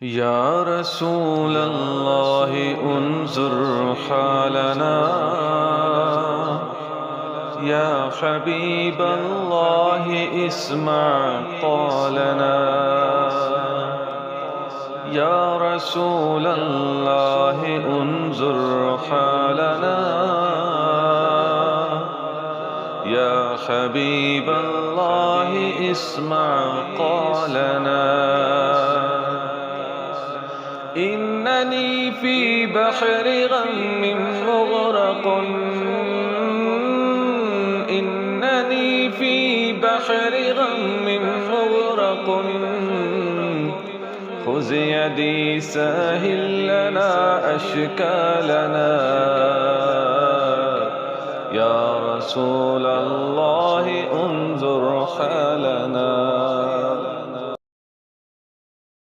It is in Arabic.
يا رسول الله انظر حالنا، يا حبيب الله اسمع قولنا. يا رسول الله انظر حالنا، يا حبيب الله اسمع قولنا. إنني في بحر غم مغرق، إنني في بحر غم مغرق. خذ يدي سهل لنا أشكالنا. يا رسول الله انظر حالنا.